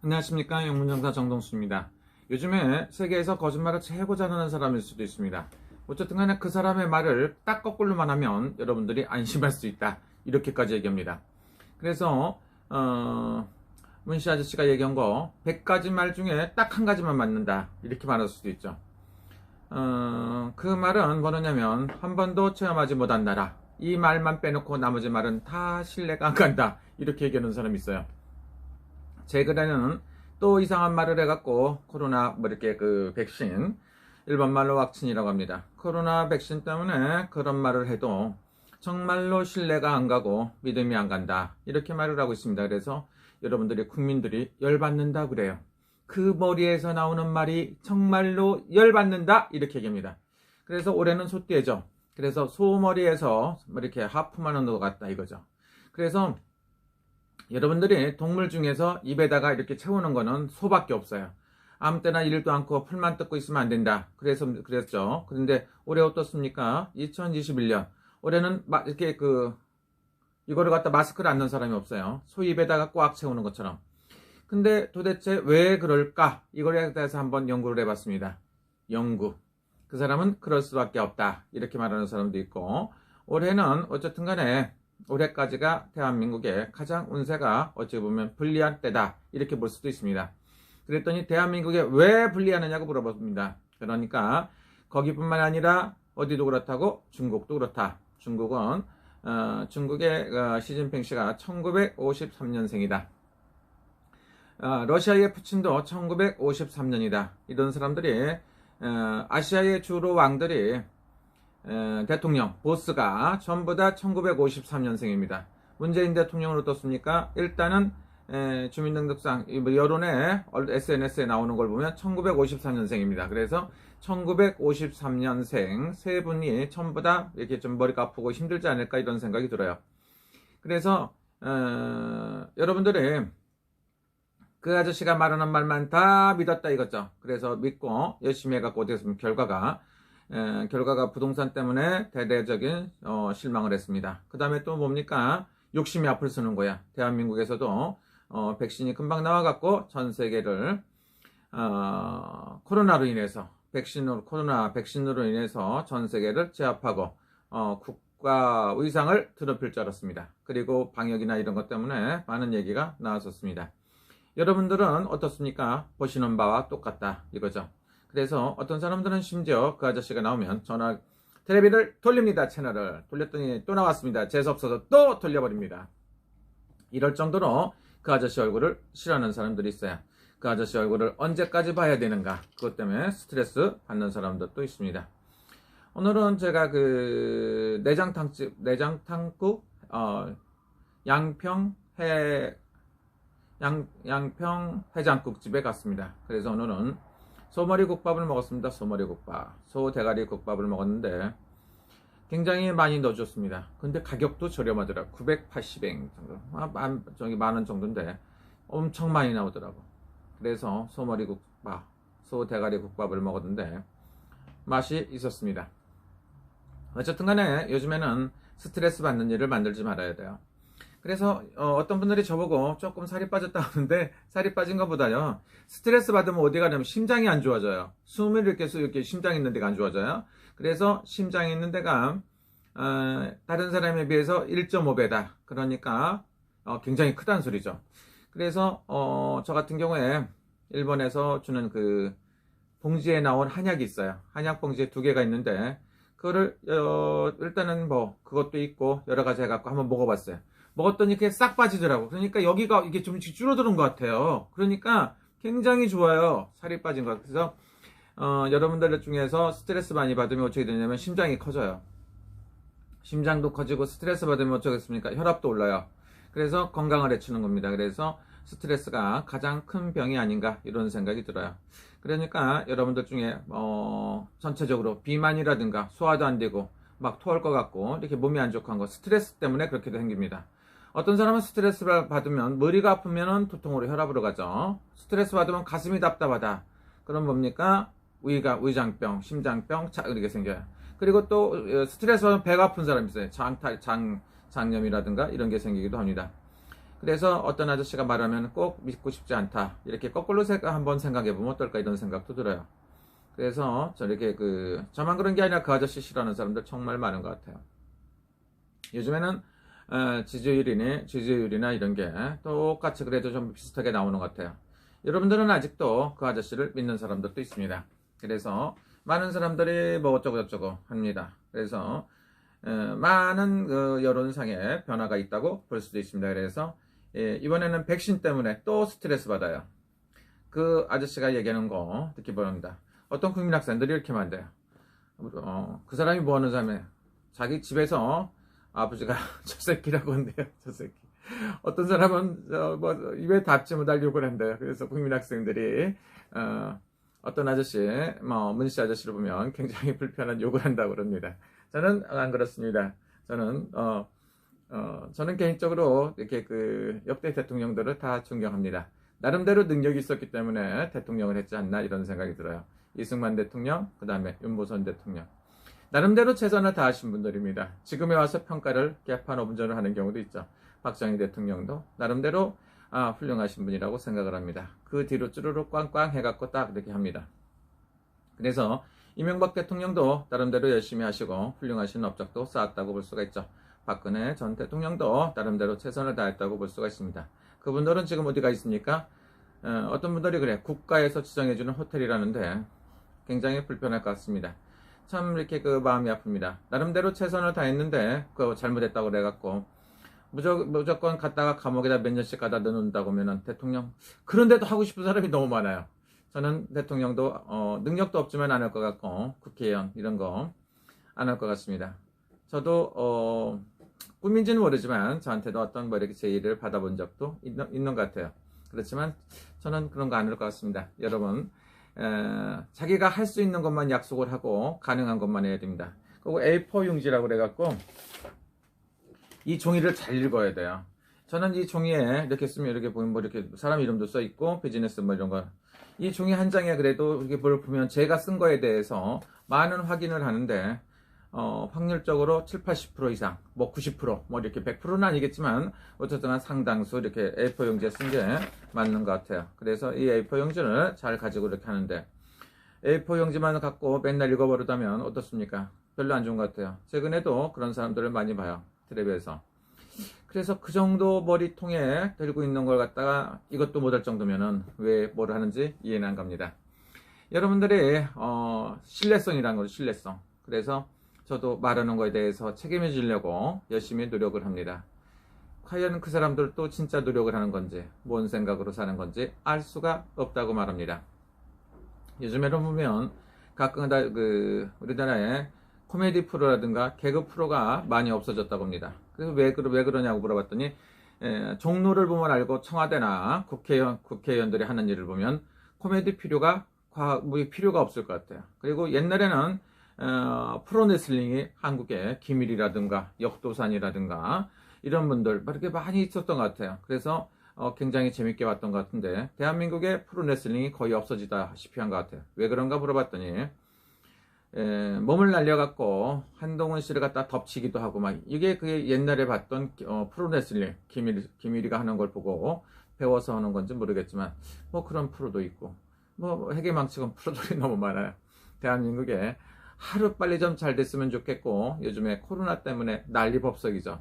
안녕하십니까, 영문정사 정동수입니다. 요즘에 세계에서 거짓말을 최고 잘하는 사람일 수도 있습니다. 어쨌든 간에 그 사람의 말을 딱 거꾸로만 하면 여러분들이 안심할 수 있다, 이렇게까지 얘기합니다. 그래서 문씨 아저씨가 얘기한 거 100가지 말 중에 딱 한 가지만 맞는다, 이렇게 말할 수도 있죠. 그 말은 뭐냐면 한 번도 체험하지 못한 나라, 이 말만 빼놓고 나머지 말은 다 신뢰가 안 간다, 이렇게 얘기하는 사람이 있어요. 최근에는 또 이상한 말을 해갖고 코로나 이렇게 백신, 일본말로 왁친이라고 합니다. 코로나 백신 때문에 그런 말을 해도 정말로 신뢰가 안 가고 믿음이 안 간다, 이렇게 말을 하고 있습니다. 그래서 여러분들이, 국민들이 열받는다 그래요. 그 머리에서 나오는 말이 정말로 열받는다, 이렇게 얘기합니다. 그래서 올해는 소띠죠. 그래서 소머리에서 이렇게 하품하는 것 같다, 이거죠. 그래서 여러분들이 동물 중에서 입에다가 이렇게 채우는 거는 소밖에 없어요. 아무 때나 일도 않고 풀만 뜯고 있으면 안 된다, 그랬죠. 그런데 올해 어떻습니까? 2021년 올해는 이렇게 이거를 갖다 마스크를 안 넣은 사람이 없어요. 소 입에다가 꽉 채우는 것처럼. 근데 도대체 왜 그럴까? 이거에 대해서 한번 연구를 해봤습니다. 연구. 그 사람은 그럴 수밖에 없다, 이렇게 말하는 사람도 있고, 올해는 어쨌든 간에 올해까지가 대한민국의 가장 운세가 어찌 보면 불리한 때다, 이렇게 볼 수도 있습니다. 그랬더니 대한민국에 왜 불리하느냐고 물어봅니다. 그러니까 거기뿐만 아니라 어디도 그렇다고, 중국도 그렇다. 중국은 중국의 시진핑 씨가 1953년생이다. 러시아의 푸틴도 1953년이다. 이런 사람들이, 아시아의 주로 왕들이, 대통령, 보스가 전부 다 1953년생입니다. 문재인 대통령은 어떻습니까? 일단은 주민등록상, 여론에, SNS에 나오는 걸 보면 1954년생입니다. 그래서 1953년생 세 분이 전부 다 이렇게 좀 머리가 아프고 힘들지 않을까, 이런 생각이 들어요. 그래서 여러분들이 그 아저씨가 말하는 말만 다 믿었다, 이거죠. 그래서 믿고 열심히 해갖고 어떻게 했으면 결과가 부동산 때문에 대대적인 실망을 했습니다. 그 다음에 또 뭡니까? 욕심이 앞을 서는 거야. 대한민국에서도 백신이 금방 나와갖고 전 세계를 코로나 백신으로 인해서 전 세계를 제압하고 국가 위상을 드높일 줄 알았습니다. 그리고 방역이나 이런 것 때문에 많은 얘기가 나왔었습니다. 여러분들은 어떻습니까? 보시는 바와 똑같다, 이거죠. 그래서 어떤 사람들은 심지어 그 아저씨가 나오면 텔레비를 돌립니다. 채널을 돌렸더니 또 나왔습니다. 재수없어서 또 돌려버립니다. 이럴 정도로 그 아저씨 얼굴을 싫어하는 사람들이 있어요. 그 아저씨 얼굴을 언제까지 봐야 되는가, 그것 때문에 스트레스 받는 사람들도 있습니다. 오늘은 제가 내장탕국 양평 해장국집에 갔습니다. 그래서 오늘은 소머리 국밥을 먹었습니다. 소머리 국밥, 소 대가리 국밥을 먹었는데 굉장히 많이 넣어줬습니다. 근데 가격도 저렴하더라고. 980엔 정도, 만원 정도인데 엄청 많이 나오더라고. 그래서 소머리 국밥, 소 대가리 국밥을 먹었는데 맛이 있었습니다. 어쨌든 간에 요즘에는 스트레스 받는 일을 만들지 말아야 돼요. 그래서 어떤 분들이 저보고 조금 살이 빠졌다 하는데, 살이 빠진 것보다요, 스트레스 받으면 어디 가냐면 심장이 안 좋아져요. 숨을 이렇게 심장이 있는 데가 안 좋아져요. 그래서 심장이 있는 데가 다른 사람에 비해서 1.5배다. 그러니까 굉장히 크다는 소리죠. 그래서 저 같은 경우에 일본에서 주는 봉지에 나온 한약이 있어요. 한약 봉지에 2개가 있는데 그거를 일단은 그것도 있고 여러 가지 해갖고 한번 먹어봤어요. 먹었더니 이렇게 싹 빠지더라고. 그러니까 여기가 이게 좀 줄어드는 것 같아요. 그러니까 굉장히 좋아요, 살이 빠진 것. 그래서 여러분들 중에서 스트레스 많이 받으면 어떻게 되냐면 심장이 커져요. 심장도 커지고 스트레스 받으면 어쩌겠습니까? 혈압도 올라요. 그래서 건강을 해치는 겁니다. 그래서 스트레스가 가장 큰 병이 아닌가, 이런 생각이 들어요. 그러니까 여러분들 중에 전체적으로 비만이라든가 소화도 안 되고 막 토할 것 같고 이렇게 몸이 안 좋고 한 거, 스트레스 때문에 그렇게 생깁니다. 어떤 사람은 스트레스를 받으면 머리가 아프면 두통으로 혈압으로 가죠. 스트레스 받으면 가슴이 답답하다, 그럼 뭡니까? 위장병, 심장병, 이렇게 생겨요. 그리고 또 스트레스 받으면 배가 아픈 사람이 있어요. 장염이라든가 이런 게 생기기도 합니다. 그래서 어떤 아저씨가 말하면 꼭 믿고 싶지 않다. 이렇게 거꾸로 한번 생각해보면 어떨까 이런 생각도 들어요. 그래서 저렇게 저만 그런 게 아니라 그 아저씨 싫어하는 사람들 정말 많은 것 같아요. 요즘에는 지지율이나 이런 게 똑같이 그래도 좀 비슷하게 나오는 것 같아요. 여러분들은 아직도 그 아저씨를 믿는 사람들도 있습니다. 그래서 많은 사람들이 뭐 어쩌고저쩌고 합니다. 그래서 많은 여론상의 변화가 있다고 볼 수도 있습니다. 그래서 이번에는 백신 때문에 또 스트레스 받아요. 그 아저씨가 얘기하는 거 듣기 바랍니다. 어떤 국민학생들이 이렇게 말해요. 그 사람이 뭐 하는 사람이에요? 자기 집에서 아버지가 저 새끼라고 한대요. 저 새끼. 어떤 사람은 입에 닿지 못할 욕을 한대요. 그래서 국민학생들이 어떤 아저씨, 문씨 아저씨를 보면 굉장히 불편한 욕을 한다고 그럽니다. 저는 안 그렇습니다. 저는 개인적으로 이렇게 역대 대통령들을 다 존경합니다. 나름대로 능력이 있었기 때문에 대통령을 했지 않나 이런 생각이 들어요. 이승만 대통령, 그 다음에 윤보선 대통령. 나름대로 최선을 다하신 분들입니다. 지금에 와서 평가를 개판업운전을 하는 경우도 있죠. 박정희 대통령도 나름대로 훌륭하신 분이라고 생각을 합니다. 그 뒤로 쭈루룩 꽝꽝 해갖고 딱 이렇게 합니다. 그래서 이명박 대통령도 나름대로 열심히 하시고 훌륭하신 업적도 쌓았다고 볼 수가 있죠. 박근혜 전 대통령도 나름대로 최선을 다했다고 볼 수가 있습니다. 그분들은 지금 어디가 있습니까? 어떤 분들이 그래 국가에서 지정해주는 호텔이라는데 굉장히 불편할 것 같습니다. 참 이렇게 마음이 아픕니다. 나름대로 최선을 다했는데 그거 잘못했다고 그래갖고 무조건 갔다가 감옥에다 몇 년씩 가다 넣는다고 하면은 대통령 그런데도 하고 싶은 사람이 너무 많아요. 저는 대통령도 능력도 없지만 안 할 것 같고 국회의원 이런 거 안 할 것 같습니다. 저도 꿈인지는 모르지만 저한테도 어떤 이렇게 제의를 받아본 적도 있는 것 같아요. 그렇지만 저는 그런 거 안 할 것 같습니다. 여러분 자기가 할 수 있는 것만 약속을 하고 가능한 것만 해야 됩니다. 그리고 A4 용지라고 그래갖고 이 종이를 잘 읽어야 돼요. 저는 이 종이에 이렇게 쓰면 이렇게 보면 이렇게 사람 이름도 써 있고 비즈니스 이런 거. 이 종이 한 장에 그래도 이렇게 보면 제가 쓴 거에 대해서 많은 확인을 하는데 확률적으로 7, 80% 이상, 90% 이렇게 100%는 아니겠지만 어쨌든 상당수 이렇게 A4 용지에 쓴 게 맞는 것 같아요. 그래서 이 A4 용지를 잘 가지고 이렇게 하는데 A4 용지만 갖고 맨날 읽어버리다면 어떻습니까? 별로 안 좋은 것 같아요. 최근에도 그런 사람들을 많이 봐요. 텔레비에서. 그래서 그 정도 머리통에 들고 있는 걸 갖다가 이것도 못할 정도면은 왜 뭘 하는지 이해는 안 갑니다. 여러분들이 신뢰성이라는 거죠. 신뢰성. 그래서 저도 말하는 거에 대해서 책임을 지려고 열심히 노력을 합니다. 과연 그 사람들도 진짜 노력을 하는 건지 뭔 생각으로 사는 건지 알 수가 없다고 말합니다. 요즘에는 보면 가끔 우리나라에 코미디 프로라든가 개그 프로가 많이 없어졌다고 합니다. 그래서 왜 그러냐고 물어봤더니 종로를 보면 알고 청와대나 국회의원들이 하는 일을 보면 코미디 필요가 없을 것 같아요. 그리고 옛날에는 프로레슬링이 한국에 김일이라든가 역도산이라든가 이런 분들 이렇게 많이 있었던 것 같아요. 그래서 굉장히 재밌게 봤던 것 같은데 대한민국의 프로레슬링이 거의 없어지다시피 한 것 같아요. 왜 그런가 물어봤더니 몸을 날려갖고 한동훈 씨를 갖다 덮치기도 하고 이게 옛날에 봤던 프로레슬링 김일이가 하는 걸 보고 배워서 하는 건지 모르겠지만 그런 프로도 있고 해계망측은 프로들이 너무 많아요. 대한민국에 하루 빨리 좀 잘 됐으면 좋겠고 요즘에 코로나 때문에 난리법석이죠.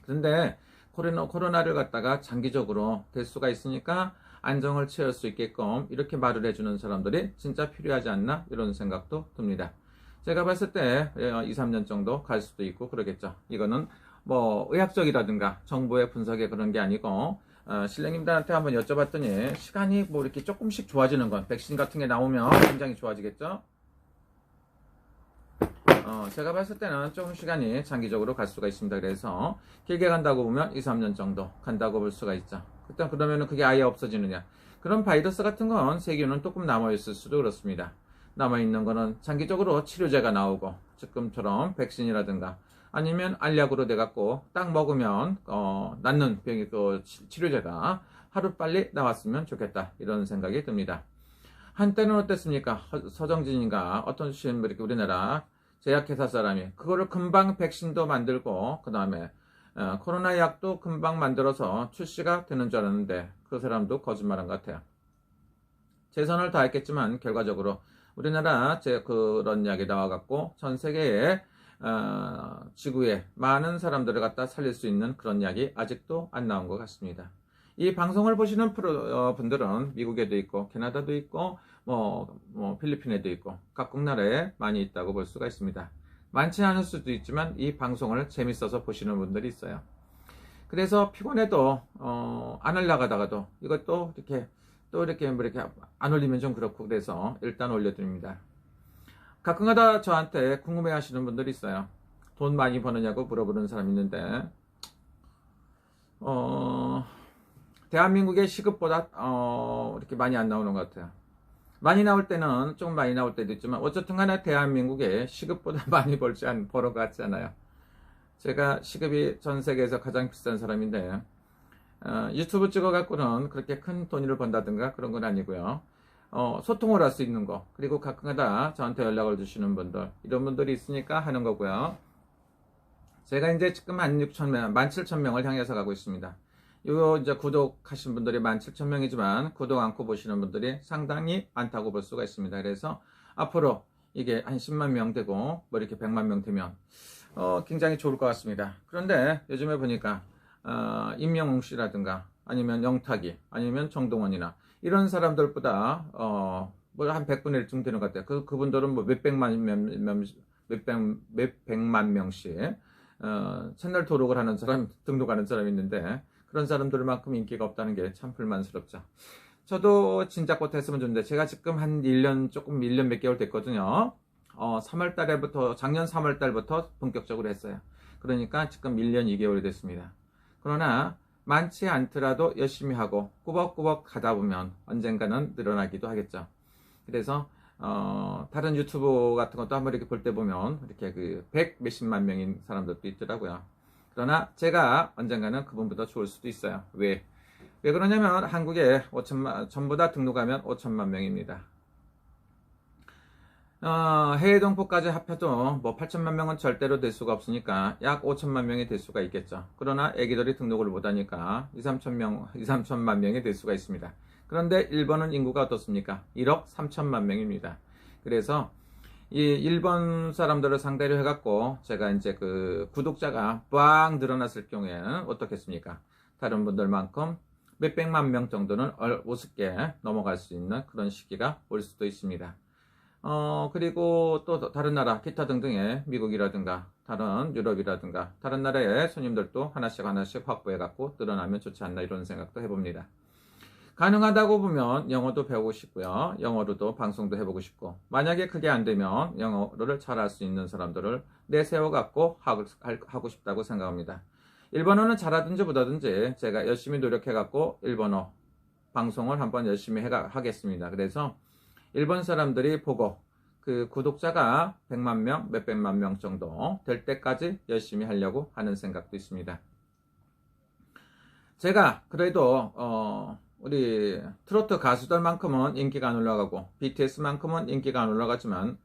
그런데 코로나를 갖다가 장기적으로 될 수가 있으니까 안정을 취할 수 있게끔 이렇게 말을 해주는 사람들이 진짜 필요하지 않나 이런 생각도 듭니다. 제가 봤을 때 2, 3년 정도 갈 수도 있고 그러겠죠. 이거는 의학적이라든가 정부의 분석에 그런 게 아니고 신령님들한테 한번 여쭤봤더니 시간이 이렇게 조금씩 좋아지는 건 백신 같은 게 나오면 굉장히 좋아지겠죠. 제가 봤을 때는 조금 시간이 장기적으로 갈 수가 있습니다. 그래서 길게 간다고 보면 2, 3년 정도 간다고 볼 수가 있죠. 그러면 그게 아예 없어지느냐. 그런 바이러스 같은 건 세균은 조금 남아있을 수도 그렇습니다. 남아있는 거는 장기적으로 치료제가 나오고 지금처럼 백신이라든가 아니면 알약으로 돼갖고 딱 먹으면 낫는 병이 치료제가 하루빨리 나왔으면 좋겠다 이런 생각이 듭니다. 한때는 어땠습니까? 서정진인가 어떤 이렇게 우리나라 제약회사 사람이 그거를 금방 백신도 만들고 그 다음에 코로나 약도 금방 만들어서 출시가 되는 줄 알았는데 그 사람도 거짓말한 것 같아요. 최선을 다했겠지만 결과적으로 우리나라 그런 약이 나와갖고 전 세계에 지구에 많은 사람들을 갖다 살릴 수 있는 그런 약이 아직도 안 나온 것 같습니다. 이 방송을 보시는 분들은 미국에도 있고 캐나다도 있고 필리핀에도 있고 각국 나라에 많이 있다고 볼 수가 있습니다. 많지 않을 수도 있지만 이 방송을 재밌어서 보시는 분들이 있어요. 그래서 피곤해도 안 하려다가도 이것도 이렇게 안 올리면 좀 그렇고 그래서 일단 올려드립니다. 가끔가다 저한테 궁금해 하시는 분들이 있어요. 돈 많이 버느냐고 물어보는 사람이 있는데 대한민국의 시급보다 이렇게 많이 안 나오는 것 같아요. 많이 나올 때는 좀 많이 나올 때도 있지만 어쨌든 간에 대한민국의 시급보다 많이 벌어 같지 않아요. 제가 시급이 전 세계에서 가장 비싼 사람인데 유튜브 찍어갖고는 그렇게 큰 돈을 번다든가 그런 건 아니고요. 소통을 할 수 있는 거 그리고 가끔가다 저한테 연락을 주시는 분들 이런 분들이 있으니까 하는 거고요. 제가 이제 지금 17,000명을 향해서 가고 있습니다. 요 이제 구독하신 분들이 17,000명이지만 구독 않고 보시는 분들이 상당히 많다고 볼 수가 있습니다. 그래서 앞으로 이게 한 10만 명 되고 뭐 이렇게 100만 명 되면 굉장히 좋을 것 같습니다. 그런데 요즘에 보니까 임영웅 씨라든가 아니면 영탁이 아니면 정동원이나 이런 사람들보다 뭐 한 100분의 1쯤 되는 것 같아요. 그분들은 뭐 몇백만 명씩 채널 등록을 하는 사람이 있는데 그런 사람들만큼 인기가 없다는 게 참 불만스럽죠. 저도 진작부터 했으면 좋은데 제가 지금 한 1년 몇 개월 됐거든요. 3월 달에부터 작년 3월 달부터 본격적으로 했어요. 그러니까 지금 1년 2개월이 됐습니다. 그러나 많지 않더라도 열심히 하고 꾸벅꾸벅 가다 보면 언젠가는 늘어나기도 하겠죠. 그래서 다른 유튜브 같은 것도 한번 이렇게 볼 때 보면 이렇게 100 몇십만 명인 사람들도 있더라고요. 그러나 제가 언젠가는 그분보다 좋을 수도 있어요. 왜 그러냐면 한국에 전부 다 등록하면 5천만 명입니다. 해외 동포까지 합해도 뭐 8천만 명은 절대로 될 수가 없으니까 약 5천만 명이 될 수가 있겠죠. 그러나 애기들이 등록을 못하니까 2,3천만 명이 될 수가 있습니다. 그런데 일본은 인구가 어떻습니까? 1억 3천만 명입니다. 그래서 이 일본 사람들을 상대로 해갖고 제가 이제 그 구독자가 빡 늘어났을 경우에는 어떻겠습니까? 다른 분들만큼 몇백만 명 정도는 우습게 넘어갈 수 있는 그런 시기가 올 수도 있습니다. 그리고 또 다른 나라 기타 등등의 미국이라든가 다른 유럽이라든가 다른 나라의 손님들도 하나씩 확보해 갖고 늘어나면 좋지 않나 이런 생각도 해봅니다. 가능하다고 보면 영어도 배우고 싶고요. 영어로도 방송도 해보고 싶고 만약에 그게 안 되면 영어를 잘할 수 있는 사람들을 내세워 갖고 하고 싶다고 생각합니다. 일본어는 잘하든지 못하든지 제가 열심히 노력해 갖고 일본어 방송을 한번 열심히 하겠습니다. 그래서 일본 사람들이 보고 그 구독자가 100만 명, 몇백만 명 정도 될 때까지 열심히 하려고 하는 생각도 있습니다. 제가 그래도 우리 트로트 가수들만큼은 인기가 안 올라가고 BTS만큼은 인기가 안 올라가지만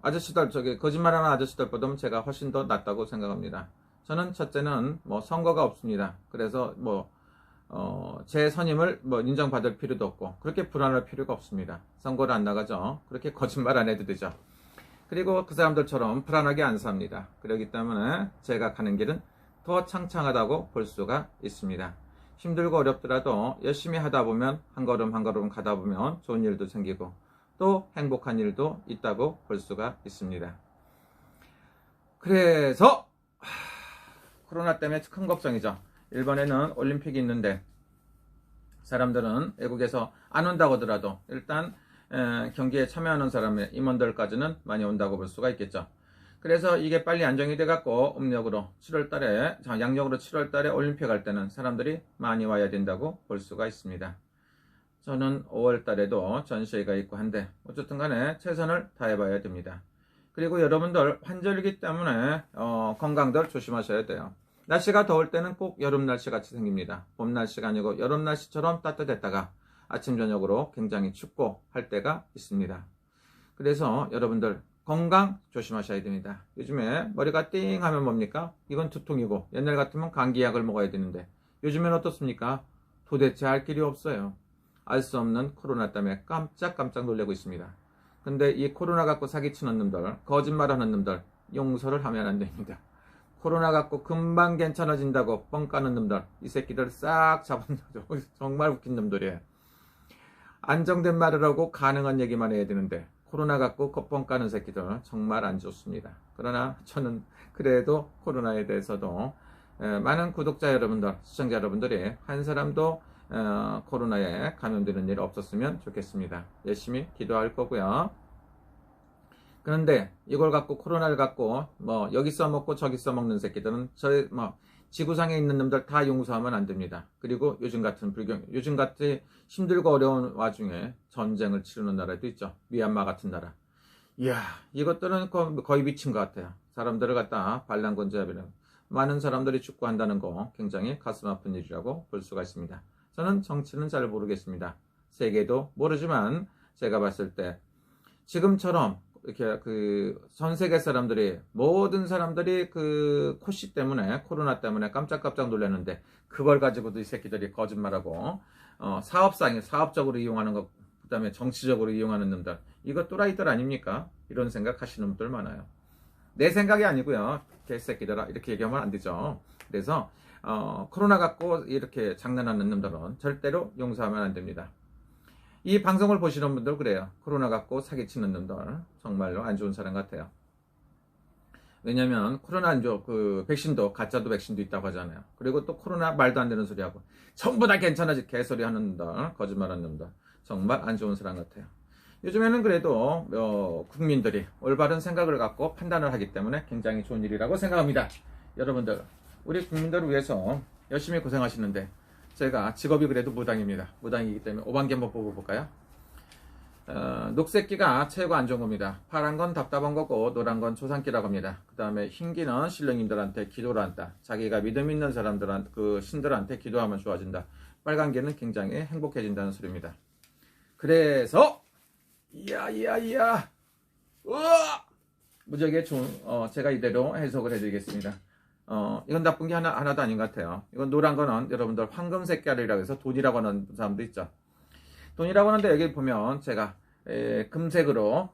아저씨들 거짓말하는 아저씨들보다 제가 훨씬 더 낫다고 생각합니다. 저는 첫째는 뭐 선거가 없습니다. 그래서 제 선임을 인정받을 필요도 없고 그렇게 불안할 필요가 없습니다. 선거를 안 나가죠. 그렇게 거짓말 안 해도 되죠. 그리고 그 사람들처럼 불안하게 안 삽니다. 그렇기 때문에 제가 가는 길은 더 창창하다고 볼 수가 있습니다. 힘들고 어렵더라도 열심히 하다 보면 한 걸음 한 걸음 가다 보면 좋은 일도 생기고 또 행복한 일도 있다고 볼 수가 있습니다. 그래서 코로나 때문에 큰 걱정이죠. 일본에는 올림픽이 있는데 사람들은 외국에서 안 온다고 하더라도 일단 경기에 참여하는 사람의 임원들까지는 많이 온다고 볼 수가 있겠죠. 그래서 이게 빨리 안정이 돼 갖고 양력으로 7월달에 올림픽 할 때는 사람들이 많이 와야 된다고 볼 수가 있습니다. 저는 5월달에도 전시회가 있고 한데 어쨌든 간에 최선을 다해봐야 됩니다. 그리고 여러분들 환절기 때문에 건강들 조심하셔야 돼요. 날씨가 더울 때는 꼭 여름 날씨 같이 생깁니다. 봄 날씨가 아니고 여름 날씨처럼 따뜻했다가 아침 저녁으로 굉장히 춥고 할 때가 있습니다. 그래서 여러분들 건강 조심하셔야 됩니다. 요즘에 머리가 띵 하면 뭡니까? 이건 두통이고 옛날 같으면 감기약을 먹어야 되는데 요즘엔 어떻습니까? 도대체 알 길이 없어요. 알 수 없는 코로나 때문에 깜짝깜짝 놀라고 있습니다. 근데 이 코로나 갖고 사기치는 놈들, 거짓말하는 놈들 용서를 하면 안 됩니다. 코로나 갖고 금방 괜찮아진다고 뻥 까는 놈들, 이 새끼들 싹 잡은 정말 웃긴 놈들이에요. 안정된 말을 하고 가능한 얘기만 해야 되는데 코로나 갖고 뻥 까는 새끼들 정말 안 좋습니다. 그러나 저는 그래도 코로나에 대해서도 많은 구독자 여러분들, 시청자 여러분들이 한 사람도 코로나에 감염되는 일 없었으면 좋겠습니다. 열심히 기도할 거고요. 그런데 이걸 갖고 코로나를 갖고 뭐 여기 써먹고 저기 써먹는 새끼들은 지구상에 있는 놈들 다 용서하면 안 됩니다. 그리고 요즘 같이 힘들고 어려운 와중에 전쟁을 치르는 나라도 있죠. 미얀마 같은 나라. 이야, 이것들은 거의 미친 것 같아요. 사람들을 갖다 반란군자비는 많은 사람들이 죽고한다는 거 굉장히 가슴 아픈 일이라고 볼 수가 있습니다. 저는 정치는 잘 모르겠습니다. 세계도 모르지만 제가 봤을 때 지금처럼 이렇게 전 세계 사람들이 모든 사람들이 코시 때문에 코로나 때문에 깜짝깜짝 놀랐는데 그걸 가지고도 이 새끼들이 거짓말하고 사업적으로 이용하는 것, 그다음에 정치적으로 이용하는 놈들, 이거 또라이들 아닙니까? 이런 생각 하시는 분들 많아요. 내 생각이 아니고요. 개새끼들아, 이렇게 얘기하면 안 되죠. 그래서 코로나 갖고 이렇게 장난하는 놈들은 절대로 용서하면 안 됩니다. 이 방송을 보시는 분들 그래요. 코로나 갖고 사기치는 놈들 정말로 안 좋은 사람 같아요. 왜냐면 코로나 백신도 가짜도 백신도 있다고 하잖아요. 그리고 또 코로나 말도 안 되는 소리 하고 전부 다 괜찮아지 개소리 하는 놈들, 거짓말하는 놈들 정말 안 좋은 사람 같아요. 요즘에는 그래도 국민들이 올바른 생각을 갖고 판단을 하기 때문에 굉장히 좋은 일이라고 생각합니다. 여러분들, 우리 국민들을 위해서 열심히 고생하시는데 제가 직업이 그래도 무당입니다. 무당이기 때문에 오반기 한번 뽑아볼까요? 녹색기가 최고 안 좋은 겁니다. 파란 건 답답한 거고 노란 건 조상기라고 합니다. 그 다음에 흰기는 신령님들한테 기도를 한다. 자기가 믿음 있는 사람들한테, 신들한테 기도하면 좋아진다. 빨간기는 굉장히 행복해진다는 소리입니다. 그래서 이야 무지하게 좋은 제가 이대로 해석을 해드리겠습니다. 이건 나쁜 게 하나도 아닌 것 같아요. 이건 노란 거는 여러분들 황금색깔이라고 해서 돈이라고 하는 사람도 있죠. 돈이라고 하는데 여기 보면 제가 금색으로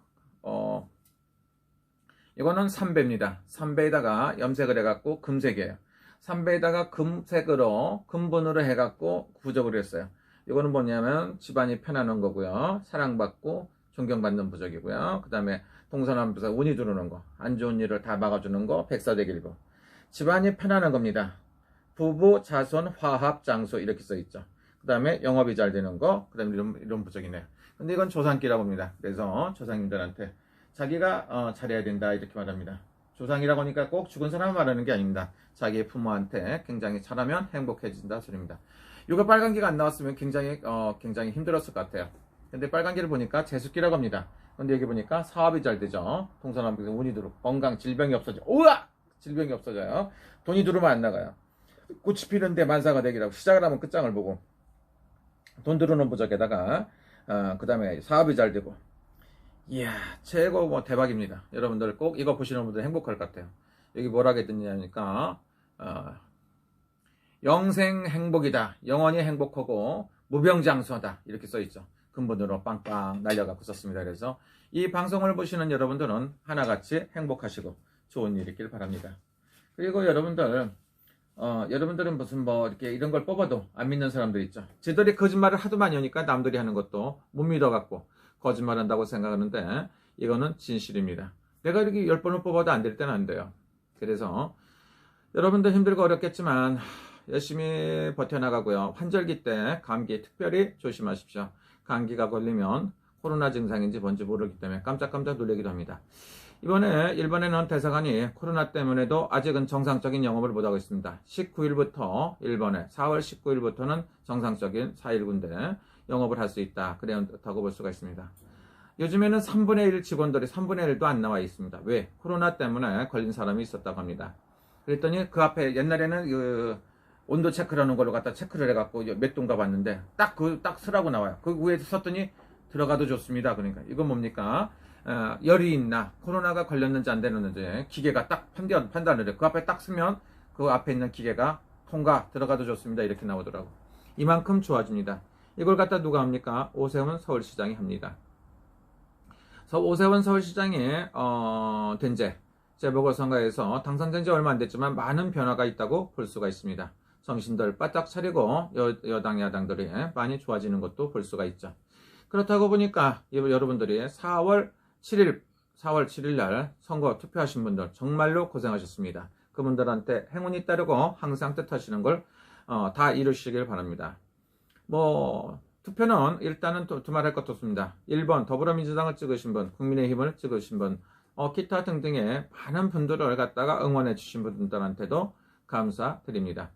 이거는 삼배입니다. 삼배에다가 염색을 해갖고 금색이에요. 삼배에다가 금색으로 금분으로 해갖고 구접을 했어요. 이거는 뭐냐면 집안이 편안한 거고요. 사랑받고 존경받는 부적이고요. 그 다음에 동서남북에서 운이 들어오는 거, 안 좋은 일을 다 막아주는 거, 백사대길고. 집안이 편안한 겁니다. 부부, 자손, 화합, 장수 이렇게 써있죠. 그 다음에 영업이 잘 되는 거, 그 다음에 이런 부적이네요. 근데 이건 조상기라고 합니다. 그래서 조상님들한테 자기가 잘해야 된다 이렇게 말합니다. 조상이라고 하니까 꼭 죽은 사람 말하는 게 아닙니다. 자기의 부모한테 굉장히 잘하면 행복해진다 소리입니다. 이거 빨간기가 안 나왔으면 굉장히 힘들었을 것 같아요. 근데 빨간기를 보니까 재수기라고 합니다. 근데 여기 보니까 사업이 잘 되죠. 동서남북에서 운이 들어오고 건강, 질병이 없어져. 우와! 질병이 없어져요. 돈이 들어오면 안 나가요. 꽃이 피는데 만사가 되기라고 시작을 하면 끝장을 보고 돈 들어오는 부적에다가 그 다음에 사업이 잘 되고 이야 최고 대박입니다. 여러분들 꼭 이거 보시는 분들 행복할 것 같아요. 여기 뭐라고 했느냐니까 영생 행복이다. 영원히 행복하고 무병장수하다 이렇게 써있죠. 근본으로 빵빵 날려갖고 썼습니다. 그래서 이 방송을 보시는 여러분들은 하나같이 행복하시고 좋은 일 있길 바랍니다. 그리고 여러분들은 무슨 이렇게 이런 걸 뽑아도 안 믿는 사람들 있죠. 지들이 거짓말을 하도 많이 하니까 남들이 하는 것도 못 믿어갖고 거짓말한다고 생각하는데 이거는 진실입니다. 내가 이렇게 10번을 뽑아도 안 될 때는 안 돼요. 그래서 여러분들 힘들고 어렵겠지만 열심히 버텨나가고요. 환절기 때 감기 특별히 조심하십시오. 감기가 걸리면 코로나 증상인지 뭔지 모르기 때문에 깜짝깜짝 놀라기도 합니다. 일본에는 대사관이 코로나 때문에도 아직은 정상적인 영업을 못하고 있습니다. 19일부터 일본에 4월 19일부터는 정상적인 4일군데 영업을 할 수 있다. 그렇다고 볼 수가 있습니다. 요즘에는 3분의 1 직원들이 3분의 1도 안 나와 있습니다. 왜? 코로나 때문에 걸린 사람이 있었다고 합니다. 그랬더니 그 앞에 옛날에는 온도 체크라는 걸로 갖다 체크를 해갖고 몇 도인가 봤는데 딱 쓰라고 나와요. 그 위에 썼더니 들어가도 좋습니다. 그러니까 이건 뭡니까? 열이 있나 코로나가 걸렸는지 안 되는지 기계가 딱 판단을 해. 그 앞에 딱 쓰면 그 앞에 있는 기계가 통과 들어가도 좋습니다 이렇게 나오더라고. 이만큼 좋아집니다. 이걸 갖다 누가 합니까? 오세훈 서울시장이 합니다. 오세훈 서울시장이 된제 재보궐선거에서 당선된 지 얼마 안 됐지만 많은 변화가 있다고 볼 수가 있습니다. 정신들 바짝 차리고 여당 야당들이 많이 좋아지는 것도 볼 수가 있죠. 그렇다고 보니까 여러분들이 4월 7일 날 선거 투표하신 분들 정말로 고생하셨습니다. 그분들한테 행운이 따르고 항상 뜻하시는 걸 다 이루시길 바랍니다. 투표는 일단은 두말할 것도 없습니다. 1번 더불어민주당을 찍으신 분, 국민의힘을 찍으신 분, 기타 등등의 많은 분들을 갖다가 응원해 주신 분들한테도 감사드립니다.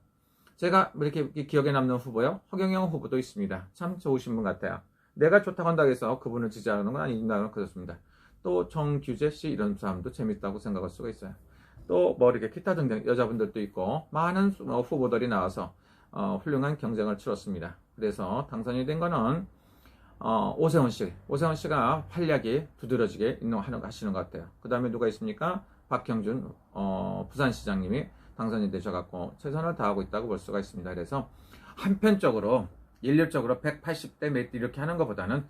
제가 이렇게 기억에 남는 후보요, 허경영 후보도 있습니다. 참 좋으신 분 같아요. 내가 좋다고 한다고 해서 그분을 지지하는 건 아닌다고 그렇습니다. 또 정규재 씨 이런 사람도 재밌다고 생각할 수가 있어요. 또 이렇게 기타 등등 여자분들도 있고 많은 후보들이 나와서 훌륭한 경쟁을 치렀습니다. 그래서 당선이 된 거는 오세훈 씨가 활약이 두드러지게 하시는 것 같아요. 그 다음에 누가 있습니까? 박형준 부산시장님이 당선이 되셔갖고 최선을 다하고 있다고 볼 수가 있습니다. 그래서 한편적으로 일률적으로 180대 몇 이렇게 하는 것보다는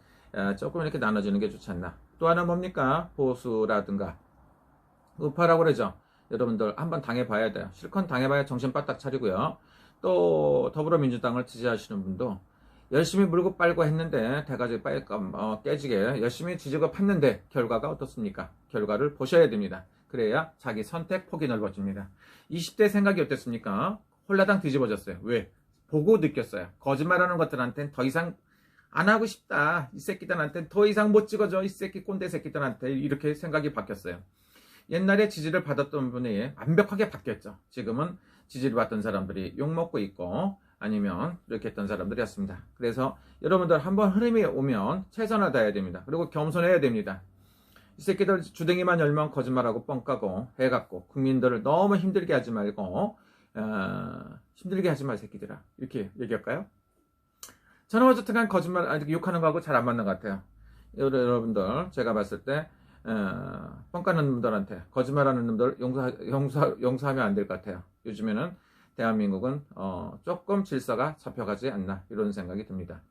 조금 이렇게 나눠지는 게 좋지 않나. 또 하나 뭡니까? 보수라든가 우파라고 그러죠. 여러분들 한번 당해봐야 돼요. 실컷 당해봐야 정신 바짝 차리고요. 또 더불어민주당을 지지하시는 분도 열심히 물고 빨고 했는데 대가지 깨지게 열심히 지지고 팠는데 결과가 어떻습니까? 결과를 보셔야 됩니다. 그래야 자기 선택 폭이 넓어집니다. 20대 생각이 어땠습니까? 홀라당 뒤집어졌어요. 왜? 보고 느꼈어요. 거짓말하는 것들한테는 더 이상 안 하고 싶다. 이 새끼들한테는 더 이상 못 찍어줘. 이 새끼 꼰대 새끼들한테 이렇게 생각이 바뀌었어요. 옛날에 지지를 받았던 분이 완벽하게 바뀌었죠. 지금은 지지를 받던 사람들이 욕먹고 있고 아니면 이렇게 했던 사람들이었습니다. 그래서 여러분들 한번 흐름이 오면 최선을 다해야 됩니다. 그리고 겸손해야 됩니다. 이 새끼들 주댕이만 열면 거짓말하고 뻥까고 해갖고 국민들을 너무 힘들게 하지 말고 힘들게 하지 마 새끼들아 이렇게 얘기할까요? 저는 어쨌든 거짓말 욕하는 거하고 잘 안 맞는 것 같아요. 여러분들 제가 봤을 때 뻥까는 놈들한테 거짓말하는 놈들 용서하면 안 될 것 같아요. 요즘에는 대한민국은 조금 질서가 잡혀가지 않나 이런 생각이 듭니다.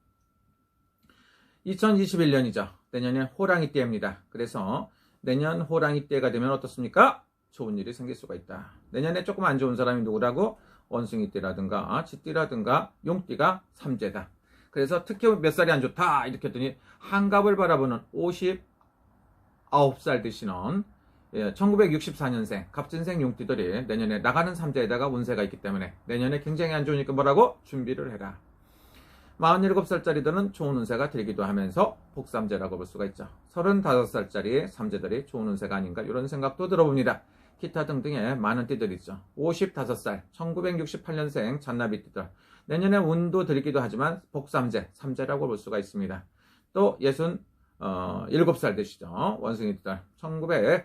2021년이죠. 내년에 호랑이 띠입니다. 그래서 내년 호랑이 띠가 되면 어떻습니까? 좋은 일이 생길 수가 있다. 내년에 조금 안 좋은 사람이 누구라고? 원숭이 띠라든가 쥐띠라든가 용띠가 삼재다. 그래서 특히 몇 살이 안 좋다 이렇게 했더니 한갑을 바라보는 59살 되시는 1964년생 갑진생 용띠들이 내년에 나가는 삼재에다가 운세가 있기 때문에 내년에 굉장히 안 좋으니까 뭐라고? 준비를 해라. 47살짜리들은 좋은 운세가 들기도 하면서 복삼재라고 볼 수가 있죠. 35살짜리 삼재들이 좋은 운세가 아닌가 이런 생각도 들어봅니다. 기타 등등의 많은 띠들이 있죠. 55살 1968년생 잔나비 띠들 내년에 운도 들기도 하지만 복삼재, 삼재라고 볼 수가 있습니다. 또 67살 되시죠. 원숭이 띠들 1900몇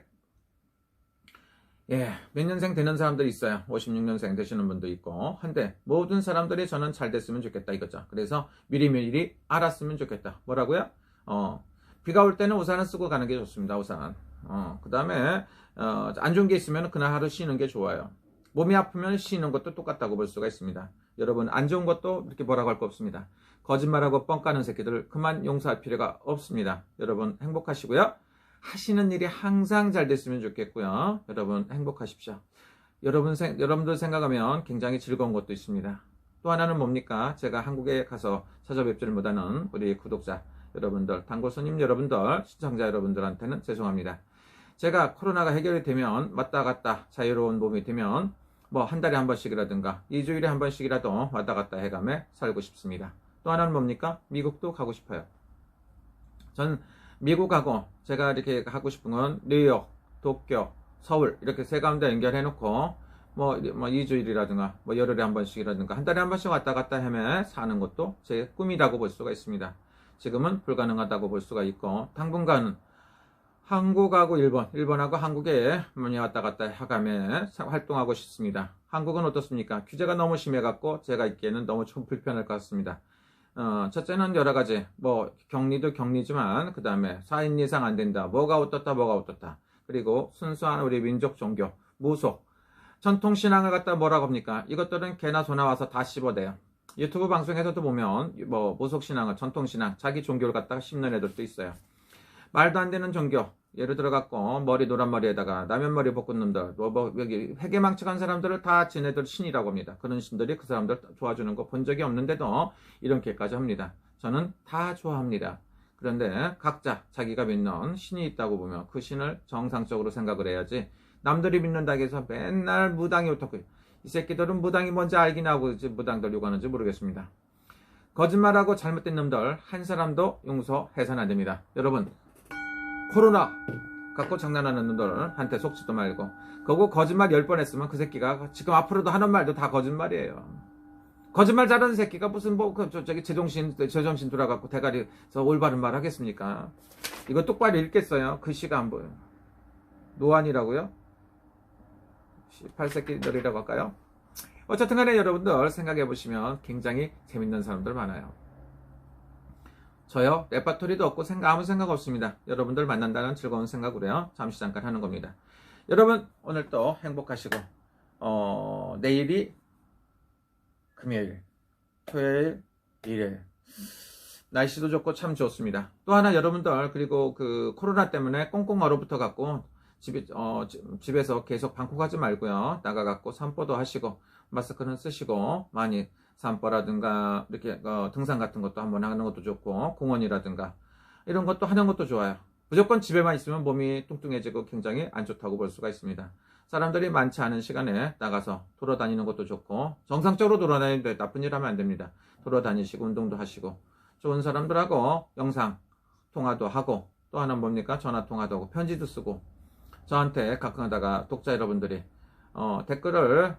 년생 되는 사람들이 있어요. 56년생 되시는 분도 있고 한데 모든 사람들이 저는 잘 됐으면 좋겠다 이거죠. 그래서 미리미리 알았으면 좋겠다. 뭐라고요? 비가 올 때는 우산을 쓰고 가는 게 좋습니다. 우산. 그 다음에 안 좋은 게 있으면 그날 하루 쉬는 게 좋아요. 몸이 아프면 쉬는 것도 똑같다고 볼 수가 있습니다. 여러분 안 좋은 것도 이렇게 뭐라고 할 거 없습니다. 거짓말하고 뻥 까는 새끼들 그만 용서할 필요가 없습니다. 여러분 행복하시고요. 하시는 일이 항상 잘 됐으면 좋겠고요. 여러분 행복하십시오. 여러분들 생각하면 굉장히 즐거운 것도 있습니다. 또 하나는 뭡니까? 제가 한국에 가서 찾아뵙지를 못하는 우리 구독자 여러분들, 단골 손님 여러분들, 시청자 여러분들한테는 죄송합니다. 제가 코로나가 해결이 되면 왔다 갔다 자유로운 몸이 되면 한 달에 한 번씩이라든가 2주일에 한 번씩이라도 왔다 갔다 해가며 살고 싶습니다. 또 하나는 뭡니까? 미국도 가고 싶어요. 전 미국하고 제가 이렇게 하고 싶은 건 뉴욕, 도쿄, 서울 이렇게 세 가운데 연결해놓고 2주일이라든가 열흘에 한 번씩이라든가 한 달에 한 번씩 왔다 갔다 하며 사는 것도 제 꿈이라고 볼 수가 있습니다. 지금은 불가능하다고 볼 수가 있고 당분간은 한국하고 일본하고 한국에 많이 왔다 갔다 해가며 활동하고 싶습니다. 한국은 어떻습니까? 규제가 너무 심해갖고 제가 있기에는 너무 좀 불편할 것 같습니다. 첫째는 여러 가지, 뭐, 격리도 격리지만, 그 다음에 4인 이상 안 된다. 뭐가 어떻다, 뭐가 어떻다. 그리고 순수한 우리 민족 종교, 무속, 전통신앙을 갖다 뭐라고 합니까? 이것들은 개나 소나 와서 다 씹어대요. 유튜브 방송에서도 보면, 뭐, 무속신앙을, 전통신앙, 자기 종교를 갖다가 씹는 애들도 있어요. 말도 안 되는 종교. 예를 들어 갖고 머리 노란 머리에다가 라면 머리 볶은 놈들, 여기 회계망측한 사람들을 다 지네들 신이라고 합니다. 그런 신들이 그 사람들 도와주는 거 본 적이 없는데도 이렇게까지 합니다. 저는 다 좋아합니다. 그런데 각자 자기가 믿는 신이 있다고 보면 그 신을 정상적으로 생각을 해야지, 남들이 믿는다고 해서 맨날 무당이 어떻고, 이 새끼들은 무당이 뭔지 알긴 하고 무당들 욕하는지 모르겠습니다. 거짓말하고 잘못된 놈들 한 사람도 용서해서는 안 됩니다. 여러분, 코로나 갖고 장난하는 놈들한테 속지도 말고, 그거 거짓말 10번 했으면 그 새끼가 지금 앞으로도 하는 말도 다 거짓말이에요. 거짓말 잘하는 새끼가 무슨 저기 제정신 돌아갖고 대가리에서 올바른 말 하겠습니까? 이거 똑바로 읽겠어요? 글씨가 안 보여요. 노안이라고요? 18새끼들이라고 할까요? 어쨌든 간에 여러분들 생각해보시면 굉장히 재밌는 사람들 많아요. 저요, 레파토리도 없고 아무 생각 없습니다. 여러분들 만난다는 즐거운 생각으로요, 잠시 잠깐 하는 겁니다. 여러분, 오늘 또 행복하시고, 내일이 금요일, 토요일, 일요일. 날씨도 좋고 참 좋습니다. 또 하나 여러분들, 그리고 그 코로나 때문에 꽁꽁 얼어붙어 갖고 집에서 계속 방콕하지 말고요, 나가갖고 산보도 하시고 마스크는 쓰시고 많이 산보라든가 이렇게 등산 같은 것도 한번 하는 것도 좋고, 공원이라든가 이런 것도 하는 것도 좋아요. 무조건 집에만 있으면 몸이 뚱뚱해지고 굉장히 안 좋다고 볼 수가 있습니다. 사람들이 많지 않은 시간에 나가서 돌아다니는 것도 좋고, 정상적으로 돌아다니는데 나쁜 일 하면 안 됩니다. 돌아다니시고 운동도 하시고, 좋은 사람들하고 영상 통화도 하고, 또 하나 뭡니까? 전화 통화도 하고 편지도 쓰고, 저한테 가끔가다가 독자 여러분들이 댓글을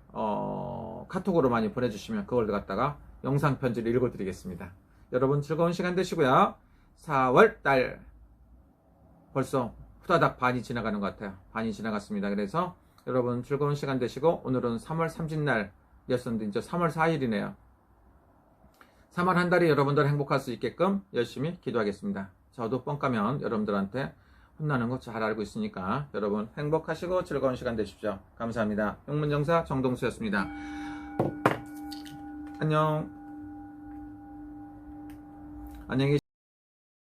카톡으로 많이 보내주시면 그걸 갖다가 영상 편지를 읽어드리겠습니다. 여러분 즐거운 시간 되시고요. 4월달 벌써 후다닥 반이 지나가는 것 같아요. 반이 지나갔습니다. 그래서 여러분 즐거운 시간 되시고, 오늘은 3월 30날이었었는데 이제 3월 4일이네요. 3월 한 달이 여러분들 행복할 수 있게끔 열심히 기도하겠습니다. 저도 뻥 까면 여러분들한테 혼나는 거 잘 알고 있으니까 여러분 행복하시고 즐거운 시간 되십시오. 감사합니다. 영문정사 정동수였습니다. 안녕. 안녕히